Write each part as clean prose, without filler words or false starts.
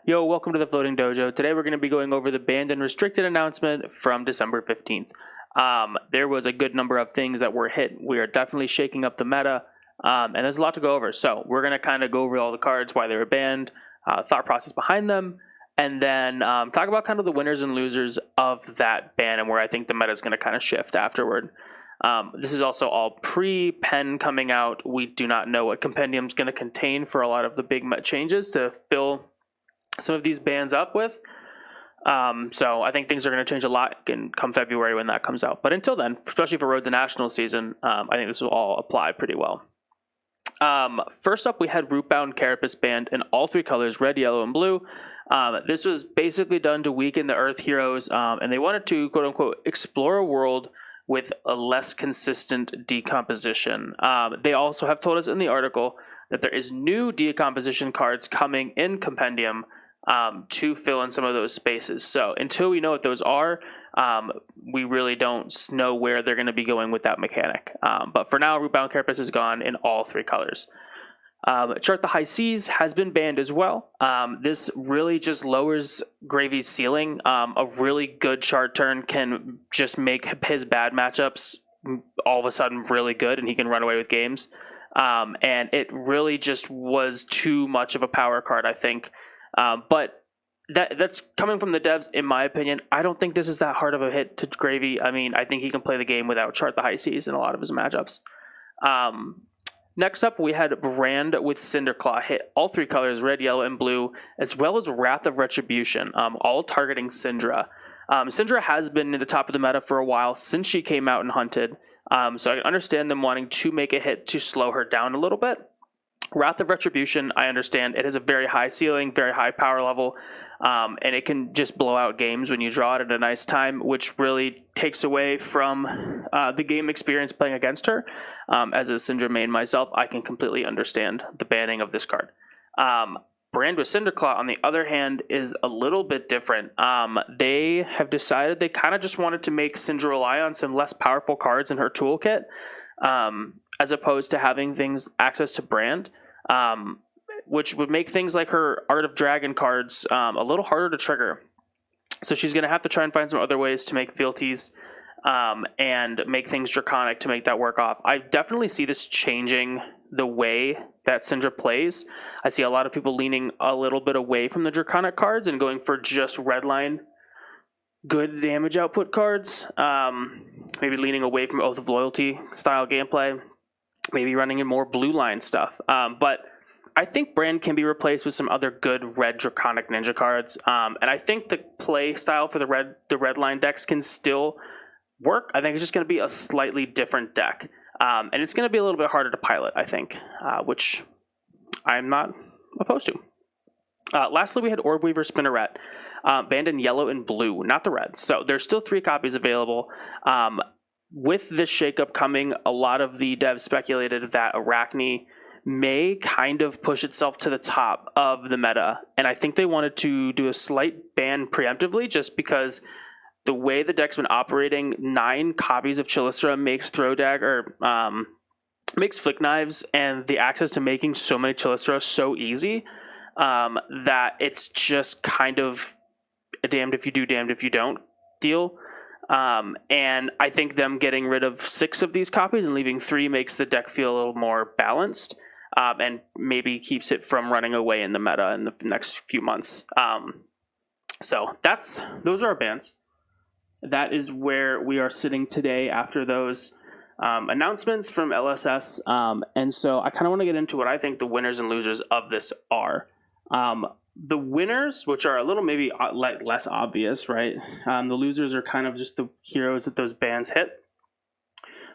Yo, welcome to the Floating Dojo. Today we're going to be going over the banned and restricted announcement from December 15th. There was a good number of things that were hit. We are definitely shaking up the meta, and there's a lot to go over. So we're going to kind of go over all the cards, why they were banned, thought process behind them, and then talk about kind of the winners and losers of that ban and where I think the meta is going to kind of shift afterward. This is also all pre-pen coming out. We do not know what Compendium is going to contain for a lot of the big changes to fill some of these bans up with. So I think things are going to change a lot come February when that comes out. But until then, especially for Road to National season, I think this will all apply pretty well. First up, we had Rootbound Carapace banned in all three colors, red, yellow, and blue. This was basically done to weaken the Earth heroes, and they wanted to, quote-unquote, explore a world with a less consistent decomposition. They also have told us in the article that there is new decomposition cards coming in Compendium to fill in some of those spaces. So until we know what those are, we really don't know where they're going to be going with that mechanic. But for now, Rootbound Carapace is gone in all three colors. Chart the High Seas has been banned as well. This really just lowers Gravy's ceiling. A really good chart turn can just make his bad matchups all of a sudden really good, and he can run away with games. And it really just was too much of a power card, I think. But that's coming from the devs, in my opinion. I don't think this is that hard of a hit to Gravy. I mean, I think he can play the game without Chart the High Seas in a lot of his matchups. Next up, we had Brand with Cinderclaw hit all three colors, red, yellow, and blue, as well as Wrath of Retribution, all targeting Syndra. Syndra has been in the top of the meta for a while since she came out and hunted, so I understand them wanting to make a hit to slow her down a little bit. Wrath of Retribution, I understand. It has a very high ceiling, very high power level, and it can just blow out games when you draw it at a nice time, which really takes away from the game experience playing against her. As a Syndra main myself, I can completely understand the banning of this card. Brand with Cinderclaw, on the other hand, is a little bit different. They have decided they kind of just wanted to make Syndra rely on some less powerful cards in her toolkit, as opposed to having things access to Brand, which would make things like her Art of Dragon cards a little harder to trigger. So she's going to have to try and find some other ways to make fealties and make things draconic to make that work off. I definitely see this changing the way that Syndra plays. I see a lot of people leaning a little bit away from the draconic cards and going for just redline good damage output cards. Maybe leaning away from Oath of Loyalty style gameplay. Maybe running in more blue line stuff. But I think Brand can be replaced with some other good red draconic ninja cards. And I think the play style for the red line decks can still work. I think it's just going to be a slightly different deck. And it's going to be a little bit harder to pilot, I think, which I'm not opposed to. Lastly, we had Orbweaver Spinneret, banned in yellow and blue, not the red. So there's still 3 copies available. With this shakeup coming, a lot of the devs speculated that Arachne may kind of push itself to the top of the meta, and I think they wanted to do a slight ban preemptively just because the way the deck's been operating, 9 copies of Chillistra makes makes Flick Knives and the access to making so many Chillistra so easy that it's just kind of a damned if you do, damned if you don't deal. And I think them getting rid of 6 of these copies and leaving 3 makes the deck feel a little more balanced, and maybe keeps it from running away in the meta in the next few months. So those are our bans. That is where we are sitting today after those announcements from LSS. And so I kind of want to get into what I think the winners and losers of this are. The winners, which are a little maybe less obvious, right? The losers are kind of just the heroes that those bans hit.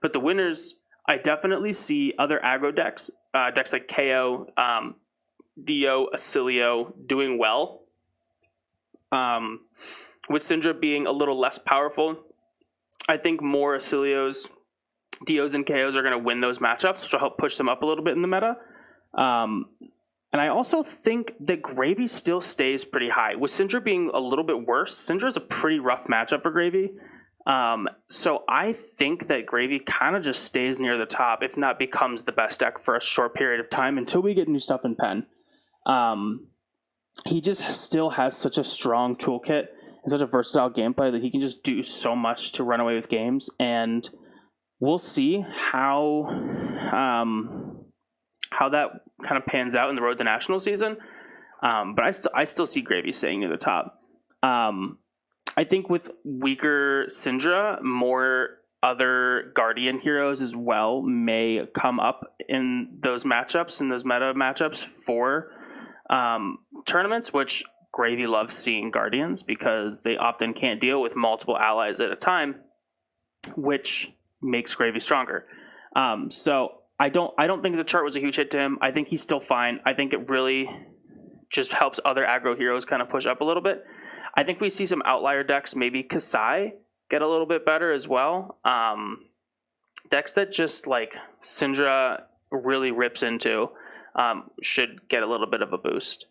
But the winners, I definitely see other aggro decks, decks like KO, Dio, Acilio doing well. With Syndra being a little less powerful, I think more Acilios, Dios, and KOs are going to win those matchups, which will help push them up a little bit in the meta. And I also think that Gravy still stays pretty high. With Syndra being a little bit worse, Syndra is a pretty rough matchup for Gravy. So I think that Gravy kind of just stays near the top, if not becomes the best deck for a short period of time until we get new stuff in Pen. he just still has such a strong toolkit and such a versatile gameplay that he can just do so much to run away with games. And we'll see how that kind of pans out in the Road to National season. But I still see Gravy staying near the top. I think with weaker Syndra, more other Guardian heroes as well may come up in those matchups, in those meta matchups for tournaments, which Gravy loves seeing Guardians because they often can't deal with multiple allies at a time, which makes Gravy stronger. So I don't think the chart was a huge hit to him. I think he's still fine. I think it really just helps other aggro heroes kind of push up a little bit. I think we see some outlier decks, maybe Kasai, get a little bit better as well. Decks that just like Syndra really rips into should get a little bit of a boost.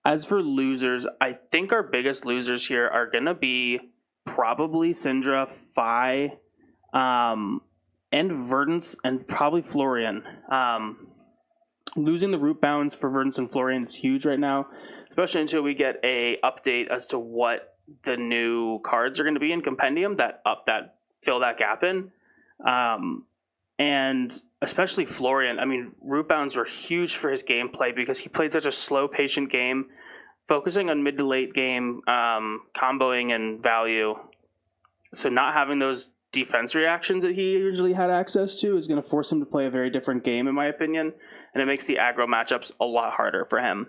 As for losers, I think our biggest losers here are going to be probably Syndra, Phi, and Verdance, and probably Florian. Losing the root bounds for Verdance and Florian is huge right now, especially until we get a update as to what the new cards are going to be in Compendium that fill that gap in. And especially Florian. I mean, root bounds were huge for his gameplay because he played such a slow, patient game, focusing on mid to late game, comboing and value. So not having those defense reactions that he usually had access to is going to force him to play a very different game, in my opinion, and it makes the aggro matchups a lot harder for him.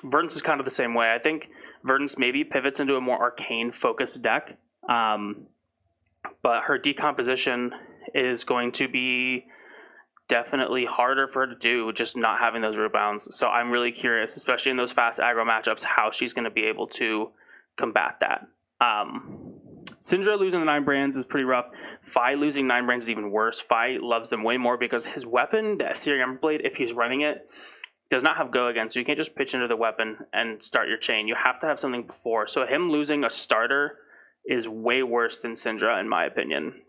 Verdance is kind of the same way. I think Verdance maybe pivots into a more arcane-focused deck, but her decomposition is going to be definitely harder for her to do, just not having those root bounds. So I'm really curious, especially in those fast aggro matchups, how she's going to be able to combat that. Syndra losing the 9 brands is pretty rough. Phi losing 9 brands is even worse. Phi loves them way more because his weapon, the Assyrian Blade, if he's running it, does not have go again. So you can't just pitch into the weapon and start your chain. You have to have something before. So him losing a starter is way worse than Syndra, in my opinion.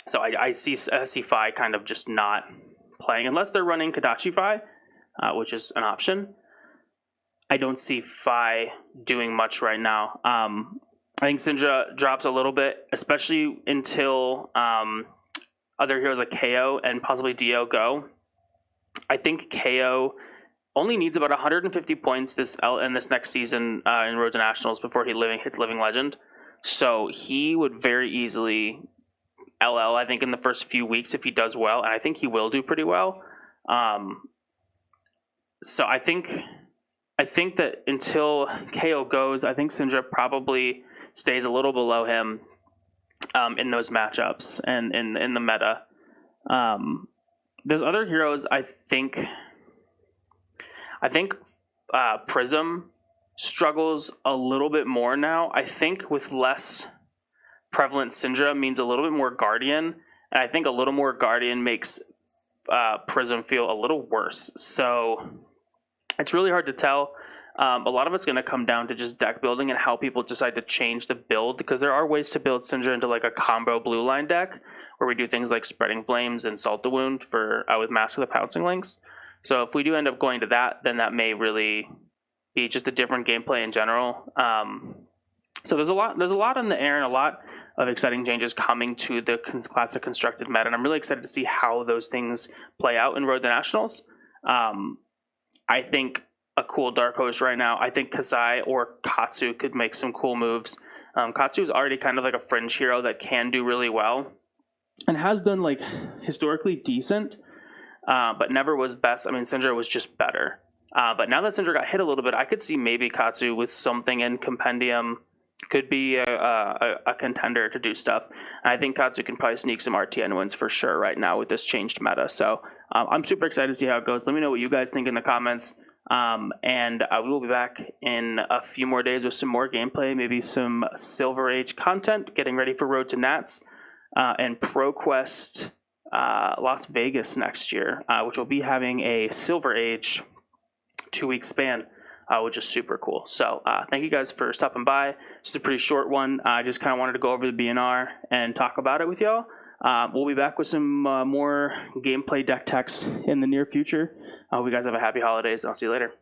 So I see Phi kind of just not playing. Unless they're running Kadachi Phi, which is an option. I don't see Phi doing much right now. I think Syndra drops a little bit, especially until other heroes like KO and possibly Dio go. I think KO only needs about 150 points in this next season in Road to Nationals before he hits Living Legend. So he would very easily LL, I think, in the first few weeks if he does well, and I think he will do pretty well. So I think that until KO goes, I think Syndra probably stays a little below him in those matchups and in the meta. There's other heroes I think Prism struggles a little bit more now. I think with less prevalent Syndra means a little bit more Guardian, and I think a little more Guardian makes Prism feel a little worse. So it's really hard to tell. A lot of it's going to come down to just deck building and how people decide to change the build, because there are ways to build Syndra into like a combo blue line deck where we do things like Spreading Flames and Salt the Wound with Mask of the Pouncing Lynx. So if we do end up going to that, then that may really be just a different gameplay in general. So there's a lot in the air and a lot of exciting changes coming to the classic constructed meta, and I'm really excited to see how those things play out in Road to Nationals. I think a cool dark horse right now, I think Kasai or Katsu could make some cool moves. Katsu is already kind of like a fringe hero that can do really well and has done like historically decent, but never was best. I mean, Syndra was just better. But now that Syndra got hit a little bit, I could see maybe Katsu with something in Compendium could be a contender to do stuff. And I think Katsu can probably sneak some RTN wins for sure right now with this changed meta. So I'm super excited to see how it goes. Let me know what you guys think in the comments. And we will be back in a few more days with some more gameplay, maybe some Silver Age content, getting ready for Road to Nats, and ProQuest Las Vegas next year, which will be having a Silver Age 2-week span, which is super cool. So thank you guys for stopping by. Just a pretty short one. I just kind of wanted to go over the BNR and talk about it with y'all. We'll be back with some more gameplay deck techs in the near future. I hope you guys have a happy holidays. I'll see you later.